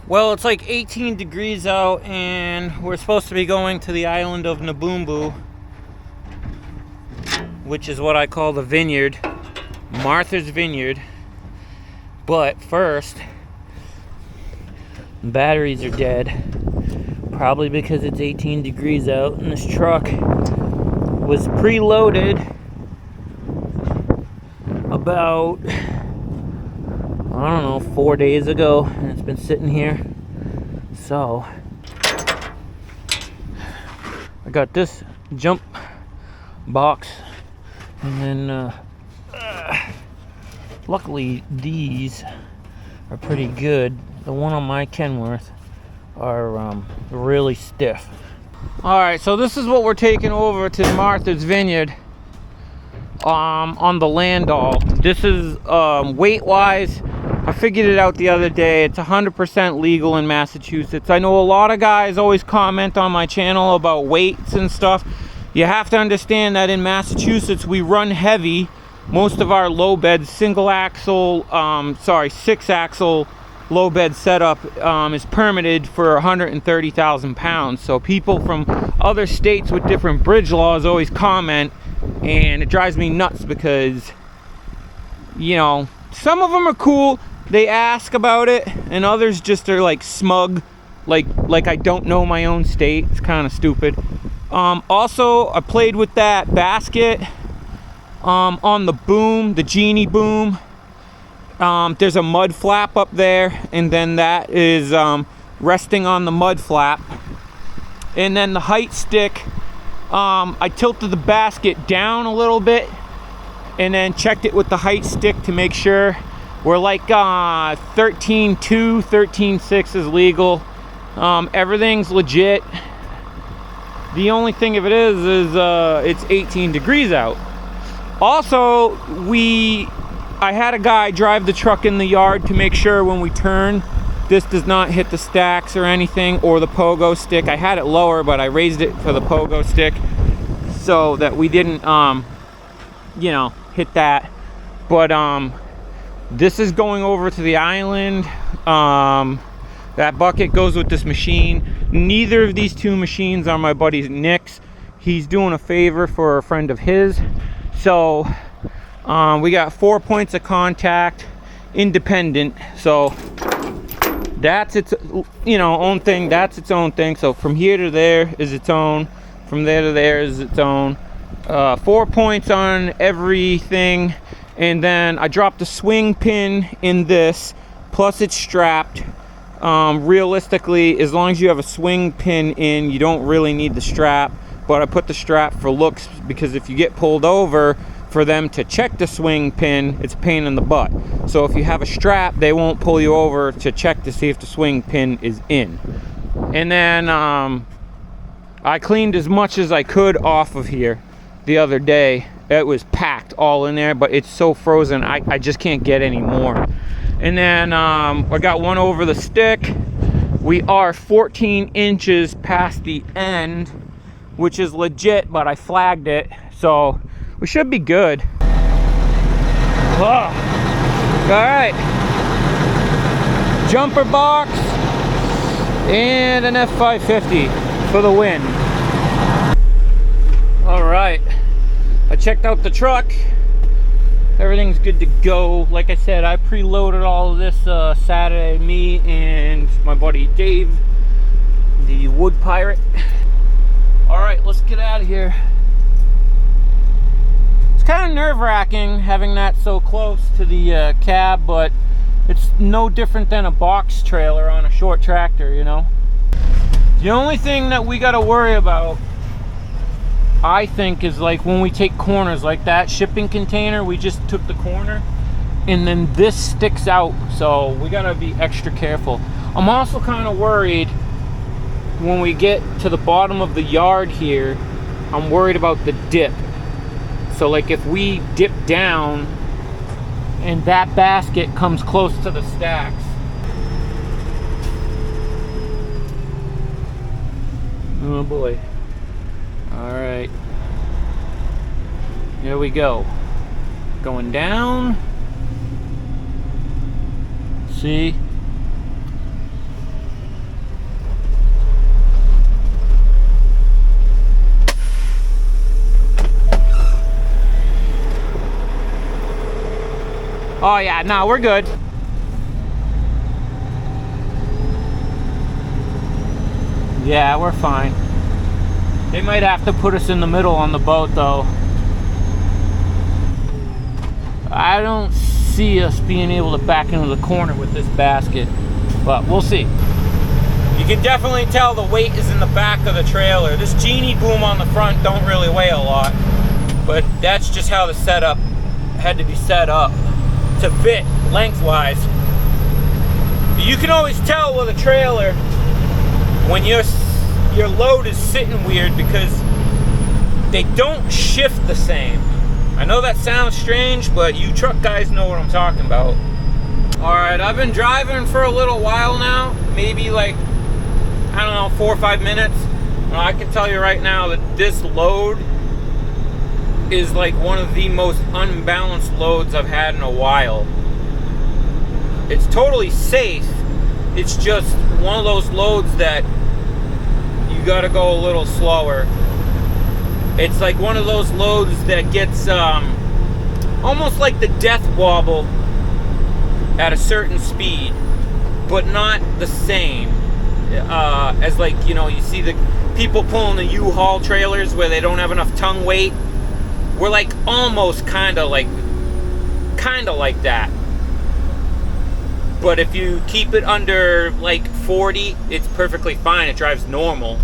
Well, it's like 18 degrees out, and we're supposed to be going to the island of Nabumbu, which is what I call the vineyard, Martha's Vineyard. But first, batteries are dead, probably because it's 18 degrees out, and this truck was preloaded about, I don't know, 4 days ago, and it's been sitting here. So I got this jump box, and then luckily these are pretty good. The one on my Kenworth are really stiff. Alright, so this is what we're taking over to Martha's Vineyard on the Landau. This is weight wise, I figured it out the other day. It's 100% legal in Massachusetts. I know a lot of guys always comment on my channel about weights and stuff. You have to understand that in Massachusetts we run heavy. Most of our low bed six axle low bed setup is permitted for 130,000 pounds. So people from other states with different bridge laws always comment, and it drives me nuts because, you know, some of them are cool, they ask about it, and others just are like smug, like I don't know my own state. It's kind of stupid. Also, I played with that basket on the boom, the genie boom. There's a mud flap up there, and then that is resting on the mud flap. And then the height stick, I tilted the basket down a little bit and then checked it with the height stick to make sure. We're like 13.2, 13.6 is legal. Everything's legit. The only thing of it is it's 18 degrees out. Also, I had a guy drive the truck in the yard to make sure when we turn, this does not hit the stacks or anything, or the pogo stick. I had it lower, but I raised it for the pogo stick so that we didn't, you know, hit that. But this is going over to the island. That bucket goes with this machine. Neither of these two machines are my buddy Nick's. He's doing a favor for a friend of his. So we got 4 points of contact, independent. So that's its, you know, own thing. That's its own thing. So from here to there is its own. From there to there is its own. 4 points on everything. And then I dropped a swing pin in this, plus it's strapped. Realistically, as long as you have a swing pin in, you don't really need the strap. But I put the strap for looks, because if you get pulled over, for them to check the swing pin, it's a pain in the butt. So if you have a strap, they won't pull you over to check to see if the swing pin is in. And then I cleaned as much as I could off of here the other day. It was packed all in there, but it's so frozen, I just can't get any more. And then I got one over the stick. We are 14 inches past the end, which is legit, but I flagged it, so we should be good. Oh. All right, jumper box and an F550 for the win. All right, I checked out the truck. Everything's good to go. Like I said, I preloaded all of this Saturday, me and my buddy Dave, the wood pirate. All right, let's get out of here. It's kind of nerve-wracking having that so close to the cab, but it's no different than a box trailer on a short tractor, you know. The only thing that we got to worry about, I think, is like when we take corners, like that shipping container, we just took the corner and then this sticks out, so we got to be extra careful. I'm also kind of worried when we get to the bottom of the yard here. I'm worried about the dip. So like if we dip down and that basket comes close to the stacks. Oh boy. All right, here we go. Going down. See? Oh yeah, no, we're good. Yeah, we're fine. They might have to put us in the middle on the boat though. I don't see us being able to back into the corner with this basket, but we'll see. You can definitely tell the weight is in the back of the trailer. This genie boom on the front don't really weigh a lot, but that's just how the setup had to be set up to fit lengthwise. You can always tell with a trailer when your load is sitting weird because they don't shift the same. I know that sounds strange, but you truck guys know what I'm talking about. Alright, I've been driving for a little while now, maybe like, I don't know, 4 or 5 minutes. Well, I can tell you right now that this load is like one of the most unbalanced loads I've had in a while. It's totally safe. It's just one of those loads that you gotta go a little slower. It's like one of those loads that gets almost like the death wobble at a certain speed, but not the same as, like, you know, you see the people pulling the U-Haul trailers where they don't have enough tongue weight. We're like almost kind of like that. But if you keep it under like 40, it's perfectly fine. It drives normal.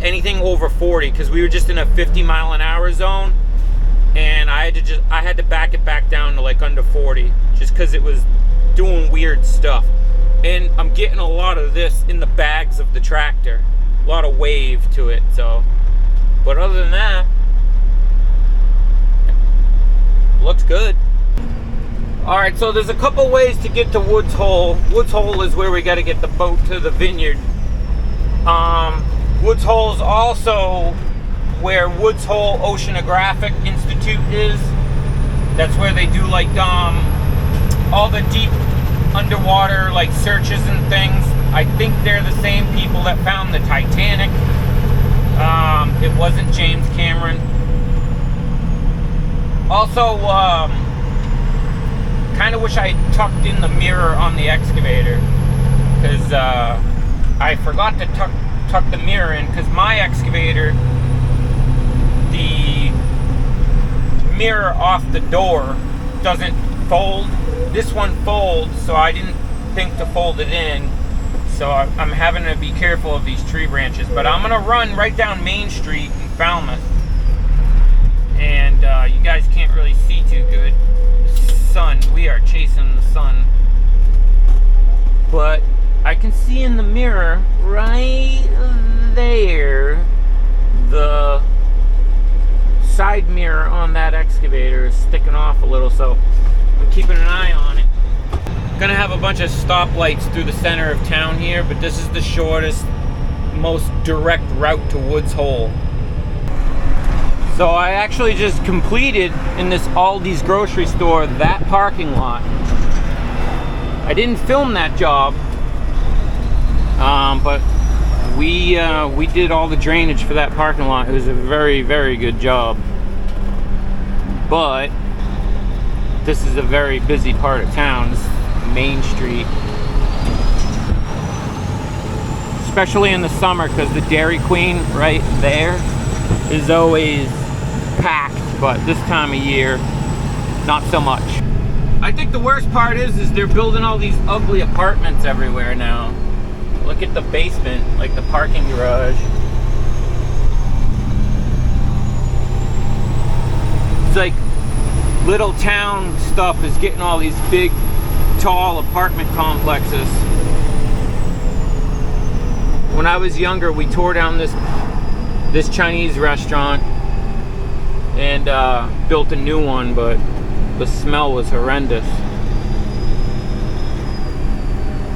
Anything over 40, because we were just in a 50-mile-an-hour zone, and I had to back it back down to like under 40, just because it was doing weird stuff. And I'm getting a lot of this in the bags of the tractor, a lot of wave to it. So, but other than that, looks good. All right, so there's a couple ways to get to Woods Hole. Woods Hole is where we got to get the boat to the vineyard. Woods Hole is also where Woods Hole Oceanographic Institute is. That's where they do like all the deep underwater like searches and things. I think they're the same people that found the Titanic. It wasn't James Cameron. Also, kind of wish I had tucked in the mirror on the excavator, because I forgot to tuck the mirror in, because my excavator, the mirror off the door doesn't fold. This one folds, so I didn't think to fold it in. So I'm having to be careful of these tree branches. But I'm gonna run right down Main Street in Falmouth, and you guys can't really see too good. The sun, we are chasing the sun, but I can see in the mirror right there, the side mirror on that excavator is sticking off a little, so I'm keeping an eye on it. I'm gonna have a bunch of stoplights through the center of town here, but this is the shortest, most direct route to Woods Hole. So I actually just completed in this Aldi's grocery store that parking lot. I didn't film that job, but we did all the drainage for that parking lot. It was a very, very good job. But this is a very busy part of town. This is Main Street, especially in the summer, because the Dairy Queen right there is always packed, but this time of year, not so much. I think the worst part is they're building all these ugly apartments everywhere now. Look at the basement, like the parking garage. It's like little town stuff is getting all these big, tall apartment complexes. When I was younger, we tore down this Chinese restaurant and built a new one, but the smell was horrendous.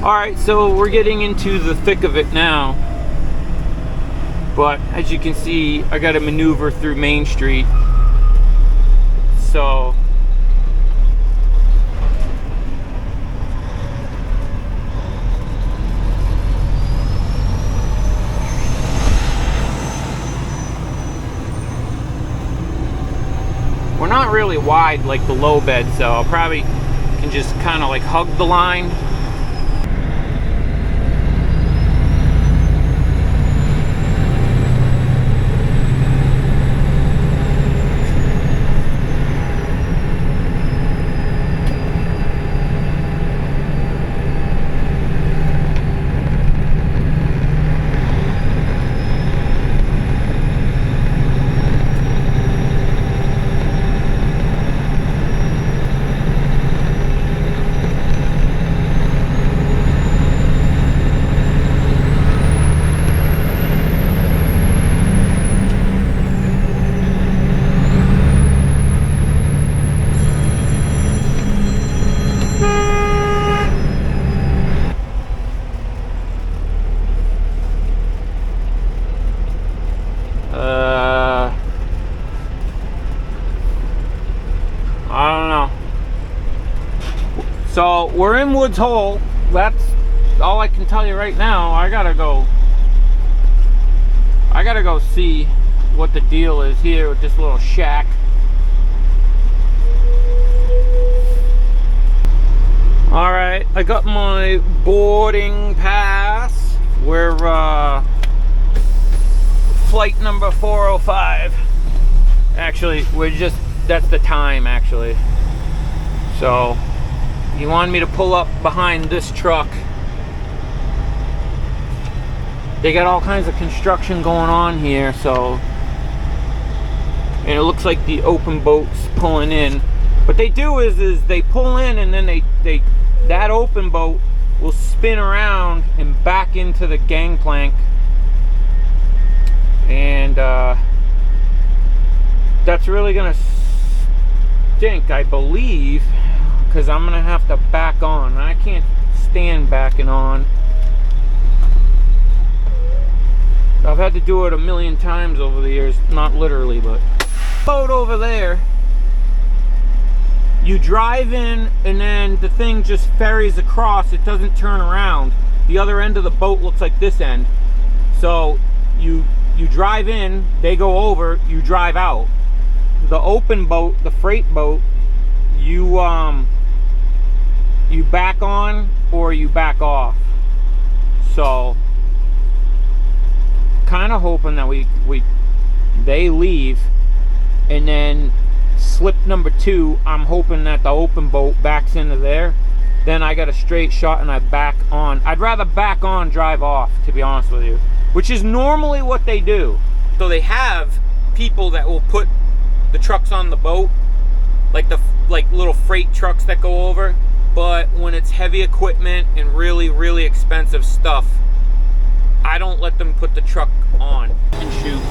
Alright, so we're getting into the thick of it now, but as you can see, I gotta maneuver through Main Street, so we're not really wide like the low bed, so I'll probably can and just kind of like hug the line. I don't know. So we're in Woods Hole. That's all I can tell you right now. I gotta go see what the deal is here with this little shack. All right, I got my boarding pass. We're flight number 405. Actually, that's the time actually. So he wanted me to pull up behind this truck. They got all kinds of construction going on here, so, and it looks like the open boat's pulling in. What they do is they pull in, and then that open boat will spin around and back into the gangplank, and that's really gonna stink, I believe, because I'm gonna have to back on. I can't stand backing on. I've had to do it a million times over the years, not literally, but boat over there, you drive in and then the thing just ferries across. It doesn't turn around. The other end of the boat looks like this end. So you drive in, they go over, you drive out. The open boat, the freight boat, you back on or you back off. So kind of hoping that they leave, and then slip number 2, I'm hoping that the open boat backs into there. Then I got a straight shot and I back on. I'd rather back on, drive off, to be honest with you, which is normally what they do. So they have people that will put the trucks on the boat, like little freight trucks that go over. But when it's heavy equipment and really, really expensive stuff, I don't let them put the truck on and shoot.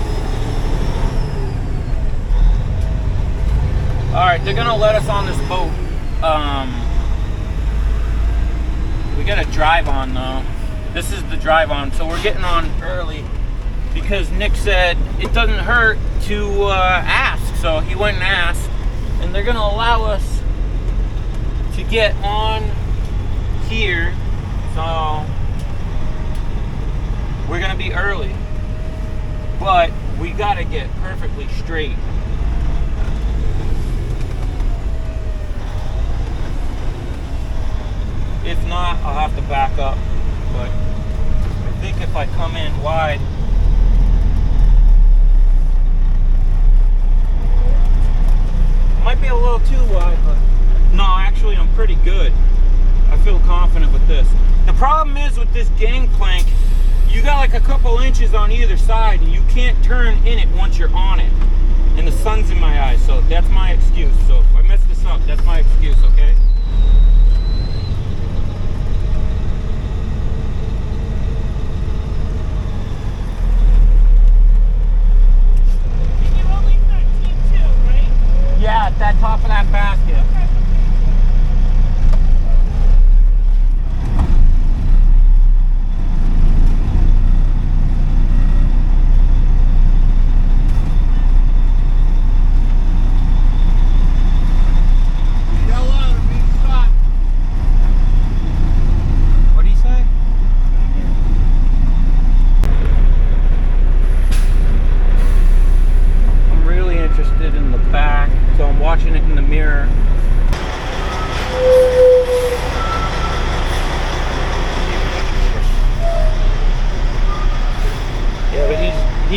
Alright, they're gonna let us on this boat. We got a drive on though. This is the drive on, so we're getting on early because Nick said it doesn't hurt to ask. So he went and asked, and they're gonna allow us to get on here. So we're gonna be early, but we gotta get perfectly straight. If not, I'll have to back up, but I think if I come in wide, it might be a little too wide, but no, actually I'm pretty good. I feel confident with this. The problem is with this gangplank, you got like a couple inches on either side and you can't turn in it once you're on it. And the sun's in my eyes, so that's my excuse. So if I mess this up, that's my excuse, okay? And you're only 13.2, right? Yeah, at that top of that basket. Okay. Yell out, I'm being shot.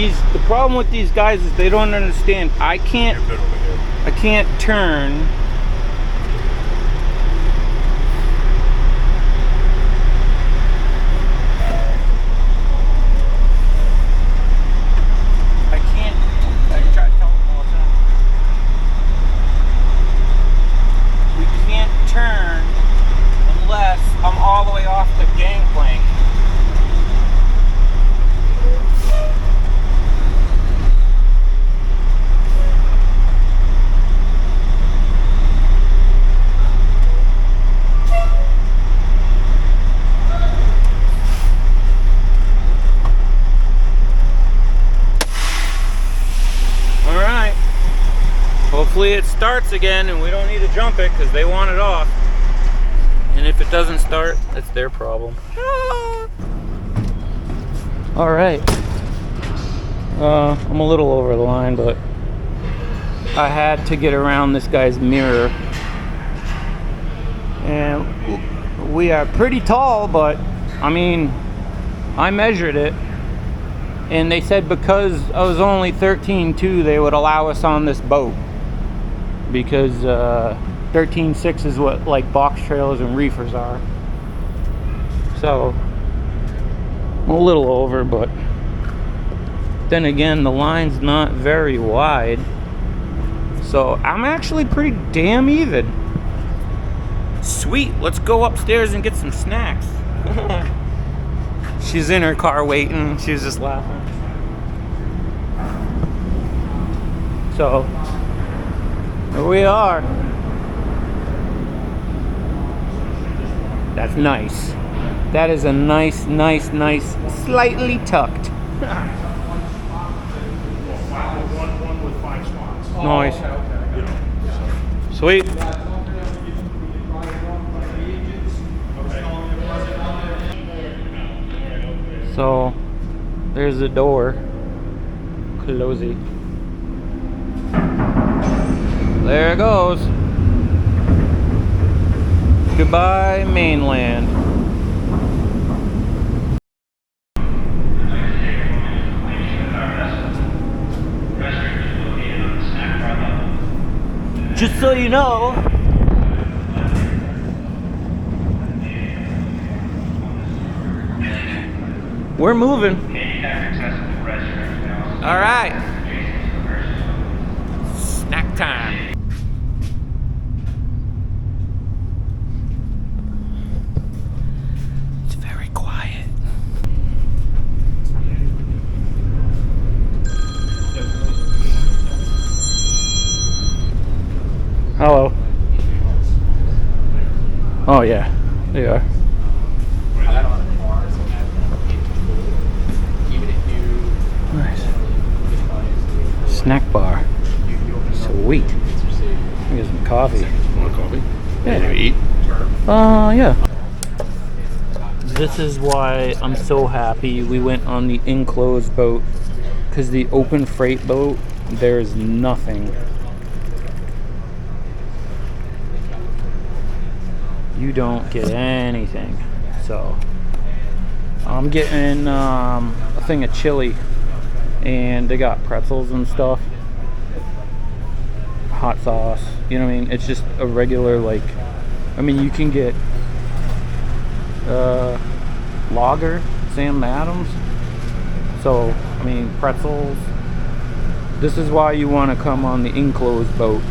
the problem with these guys is they don't understand. I can't turn. I try to tell them all the time. We can't turn unless I'm all the way off the gangplank. Hopefully it starts again and we don't need to jump it because they want it off. And if it doesn't start, that's their problem. All right. I'm a little over the line, but I had to get around this guy's mirror. And we are pretty tall, but I mean, I measured it. And they said because I was only 13.2, they would allow us on this boat. Because 13.6 is what like box trailers and reefers are. So I'm a little over, but then again, the line's not very wide, so I'm actually pretty damn even. Sweet, let's go upstairs and get some snacks. She's in her car waiting. She was just laughing. So here we are. That's nice. That is a nice, slightly tucked. One with 5 spots. Nice. Sweet. So there's the door. Closey. There it goes. Goodbye, mainland. Just so you know, we're moving. All right. Snack time. It's very quiet. Hello. Oh yeah, they are. Nice. Snack bar. Sweet. I get some coffee. Want coffee? Yeah. You eat? Yeah. This is why I'm so happy we went on the enclosed boat, because the open freight boat, there's nothing. You don't get anything. So I'm getting a thing of chili, and they got pretzels and stuff, hot sauce, you know what I mean? It's just a regular, like, I mean, you can get lager, Sam Adams. So I mean, pretzels. This is why you want to come on the enclosed boat.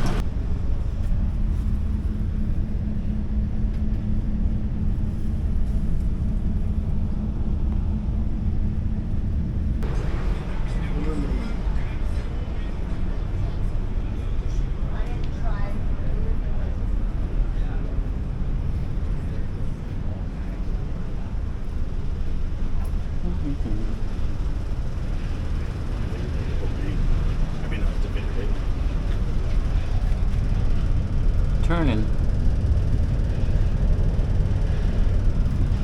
Turning.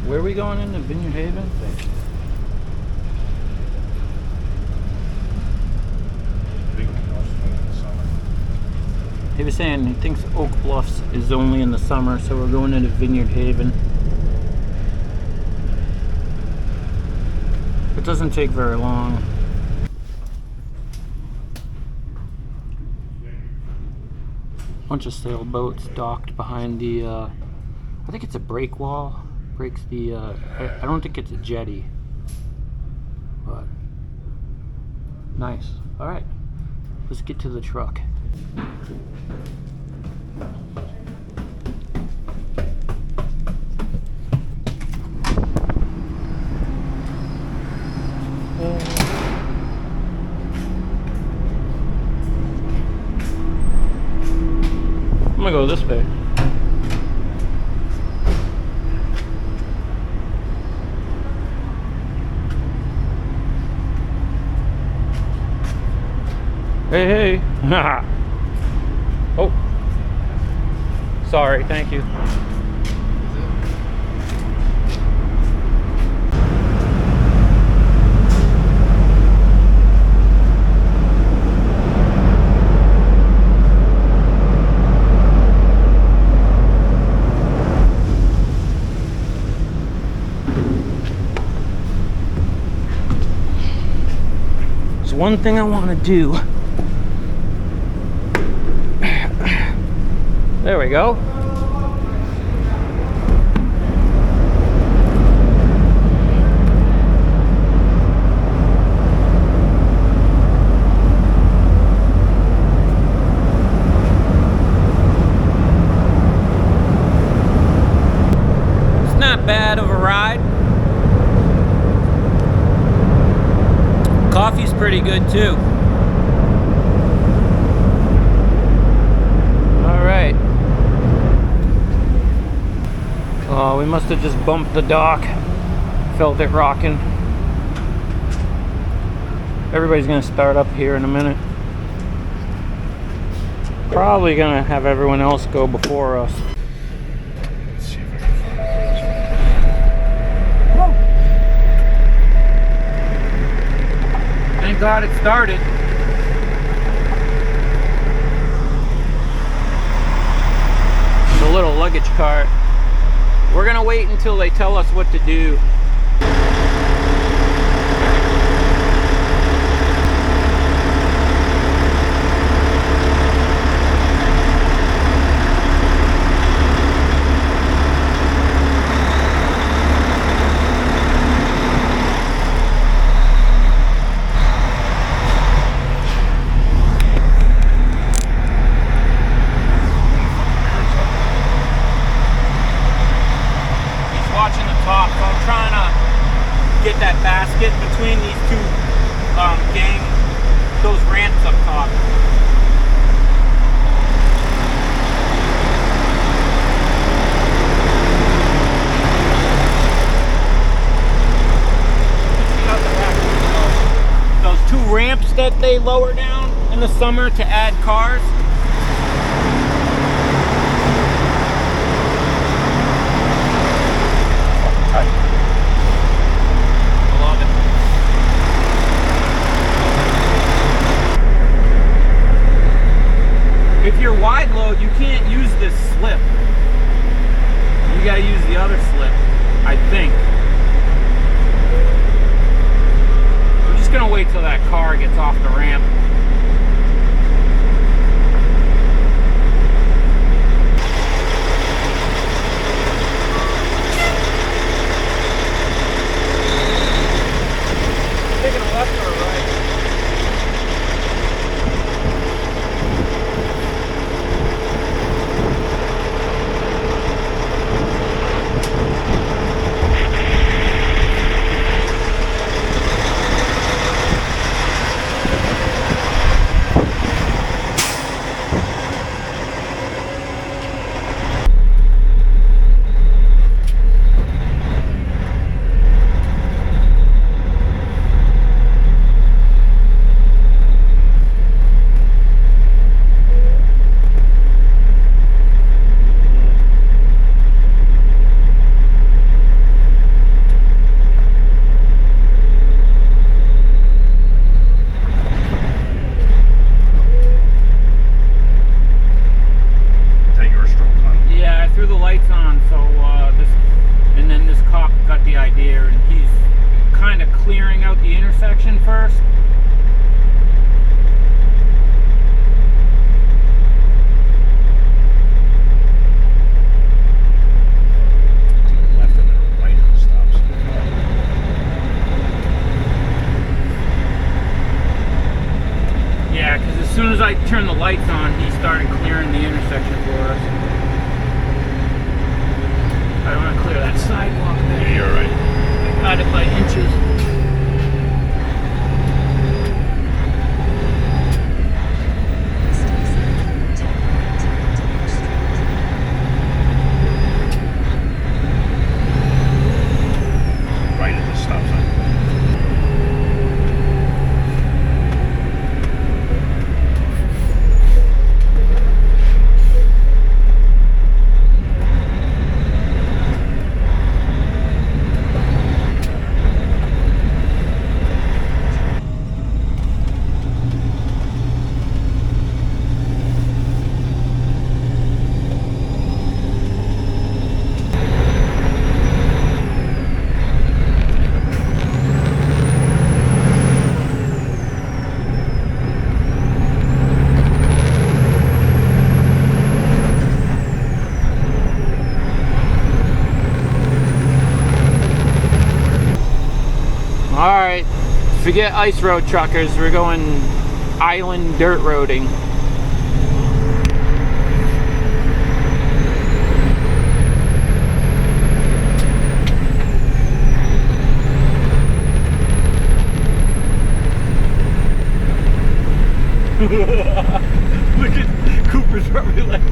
Where are we going into Vineyard Haven? He was saying he thinks Oak Bluffs is only in the summer, so we're going into Vineyard Haven. It doesn't take very long. bunch of sailboats docked behind the, I think it's a break wall. Breaks the, I don't think it's a jetty. But, nice. Alright, let's get to the truck. I'm gonna go this way. Hey, hey. Oh. Sorry, thank you. There's one thing I want to do. There we go. It's not bad of a ride. Coffee's pretty good too. We must have just bumped the dock. Felt it rocking. Everybody's gonna start up here in a minute. Probably gonna have everyone else go before us. Thank God it started. The little luggage cart. We're gonna wait until they tell us what to do. Get that basket between these two those ramps up top. Those two ramps that they lower down in the summer to add cars. If you're wide load, you can't use this slip. You gotta use the other slip, I think. We're just gonna wait till that car gets off the ramp. Taking a left or a right? soon as I turned the lights on, he started clearing the intersection for us. I don't want to clear that sidewalk there. Yeah, you're right. I got it by inches. Right at the stop sign. Alright, forget ice road truckers, we're going island dirt roading. Look at Cooper's probably like,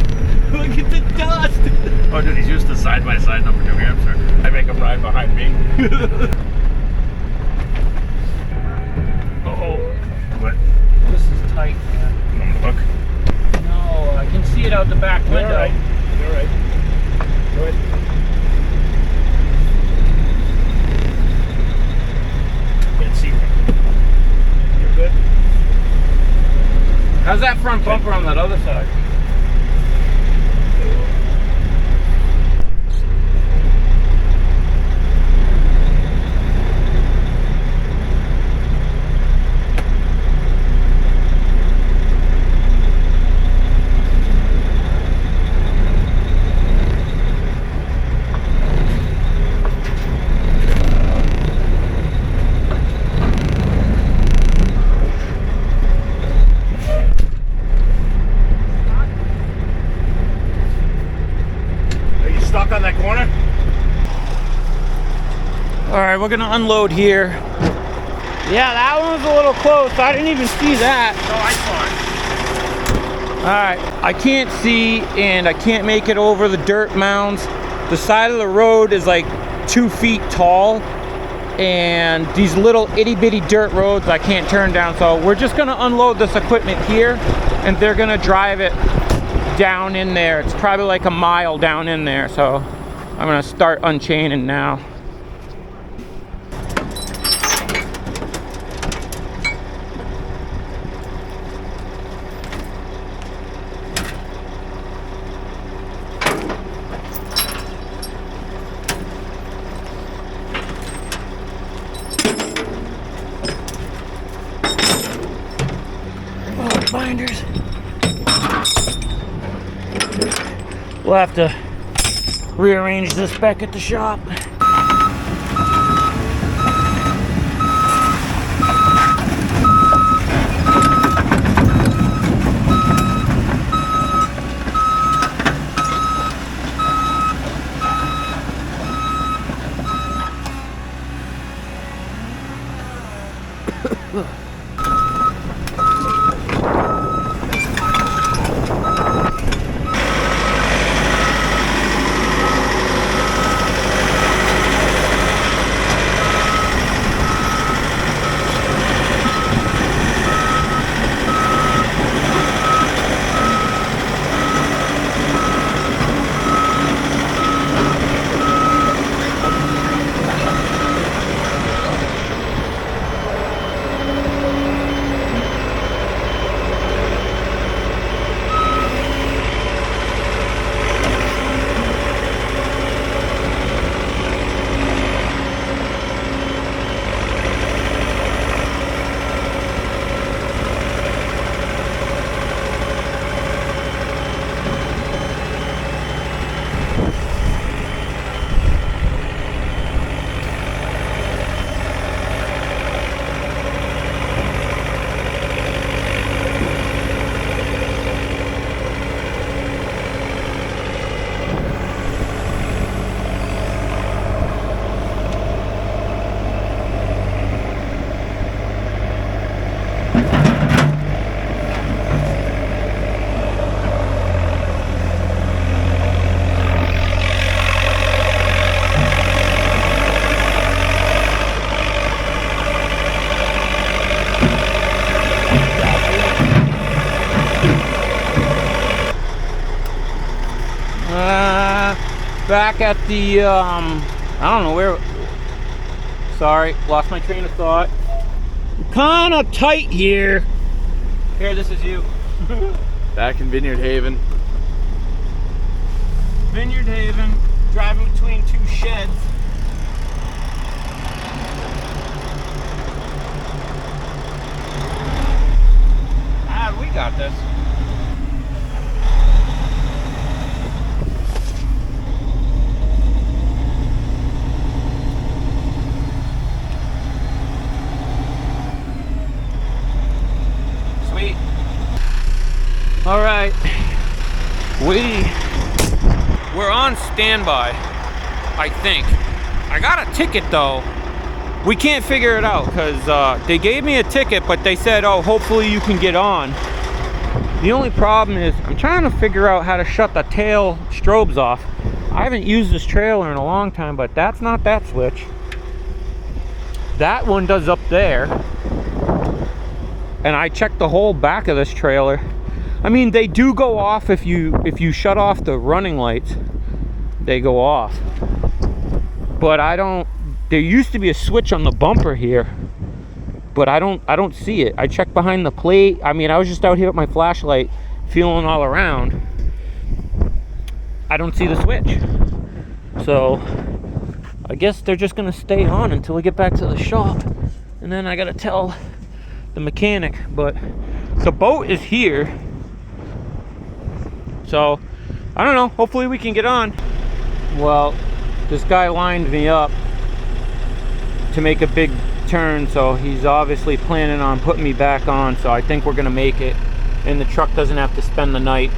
look at the dust! Oh, dude, he's used to side-by-side up in New Hampshire. I make him ride behind me. Uh-oh. What? This is tight, man. I'm gonna look. No, I can see it out the back window. You're right. You're right. Go ahead. Can't see me. You're good? How's that front bumper on that other side? Are you stuck on that corner? Alright, we're gonna unload here. Yeah, that one was a little close. I didn't even see that. No, I saw it. Alright, I can't see and I can't make it over the dirt mounds. The side of the road is like 2 feet tall, and these little itty bitty dirt roads I can't turn down. So we're just gonna unload this equipment here, and they're gonna drive it down in there. It's probably like a mile down in there. So I'm gonna start unchaining now. Binders. We'll have to rearrange this back at the shop. back at the, I don't know where, sorry, lost my train of thought. Kind of tight here. Here, this is you. Back in Vineyard Haven. Vineyard Haven, driving between two sheds. Ah, we got this. Sweet. All right, we're on standby, I think. I got a ticket though. We can't figure it out because they gave me a ticket, but they said, oh, hopefully you can get on. The only problem is I'm trying to figure out how to shut the tail strobes off. I haven't used this trailer in a long time, but that's not that switch. That one does up there. And I checked the whole back of this trailer. I mean, they do go off if you shut off the running lights. They go off. But I don't. There used to be a switch on the bumper here, but I don't see it. I checked behind the plate. I mean, I was just out here with my flashlight, feeling all around. I don't see the switch. So I guess they're just gonna stay on until we get back to the shop, and then I gotta tell the mechanic. But the boat is here. So, I don't know, hopefully we can get on. Well, this guy lined me up to make a big turn, so he's obviously planning on putting me back on, so I think we're gonna make it, and the truck doesn't have to spend the night.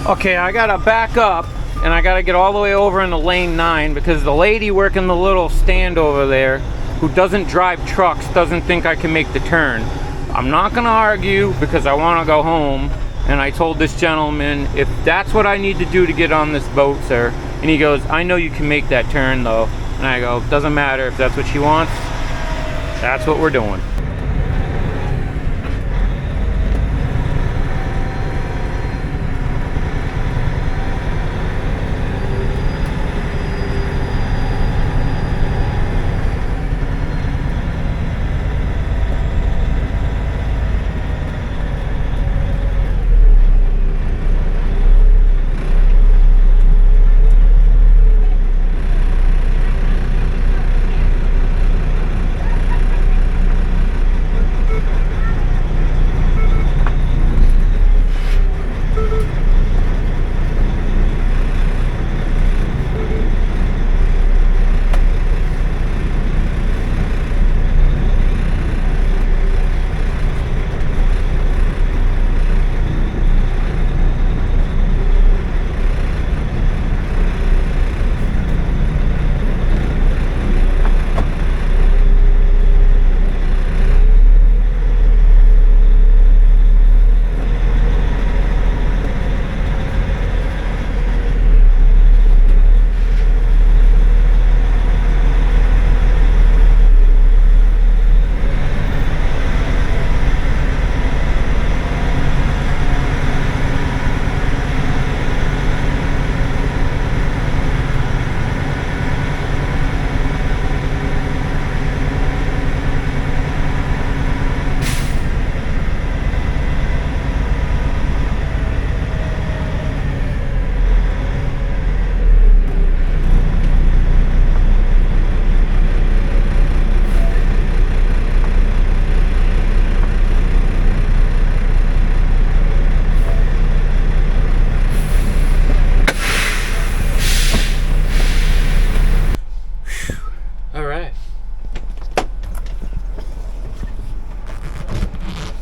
Okay, I gotta back up, and I gotta get all the way over into lane 9, because the lady working the little stand over there, who doesn't drive trucks, doesn't think I can make the turn. I'm not gonna argue, because I wanna go home. And I told this gentleman, if that's what I need to do to get on this boat, sir. And he goes, I know you can make that turn though. And I go, doesn't matter, if that's what she wants, that's what we're doing.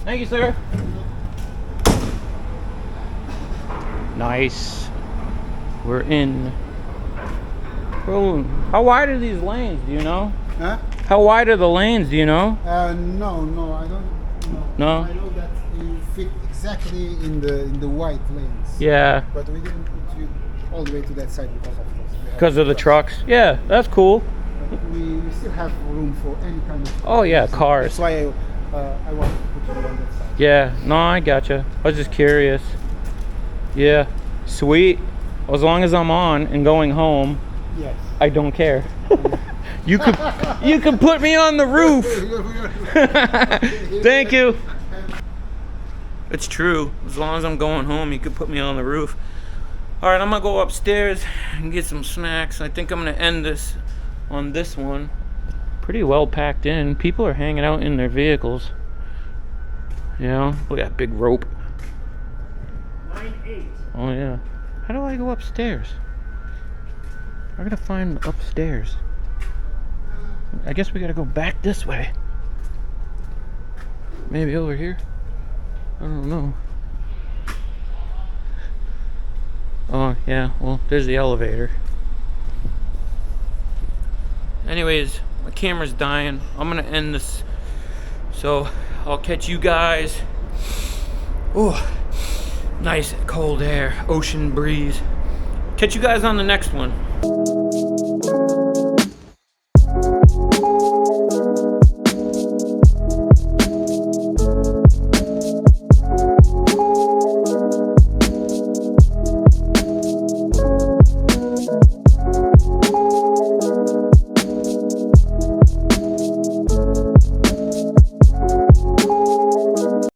Thank you, sir. Nice. We're in. Oh, how wide are these lanes? Do you know? Huh? How wide are the lanes? Do you know? No, I don't know. No? I know that you fit exactly in the white lanes. Yeah. But we didn't put you all the way to that side because of this. Because of the trucks. Yeah, that's cool. But we still have room for any kind of. Oh yeah, cars. That's why I want to put you on that side. Yeah, no, I gotcha. I was just curious. Yeah, sweet. as long as I'm on and going home, Yes. I don't care. You could put me on the roof. Thank you. It's true. As long as I'm going home, you could put me on the roof. All right, I'm gonna go upstairs and get some snacks. I think I'm gonna end this on this one. Pretty well packed in. People are hanging out in their vehicles. You know, look at that big rope. 9-8. Oh yeah. How do I go upstairs? I gotta find upstairs. I guess we gotta go back this way. Maybe over here? I don't know. Oh yeah, well there's the elevator. Anyways, my camera's dying. I'm gonna end this. So I'll catch you guys. Oh, nice cold air, ocean breeze. Catch you guys on the next one.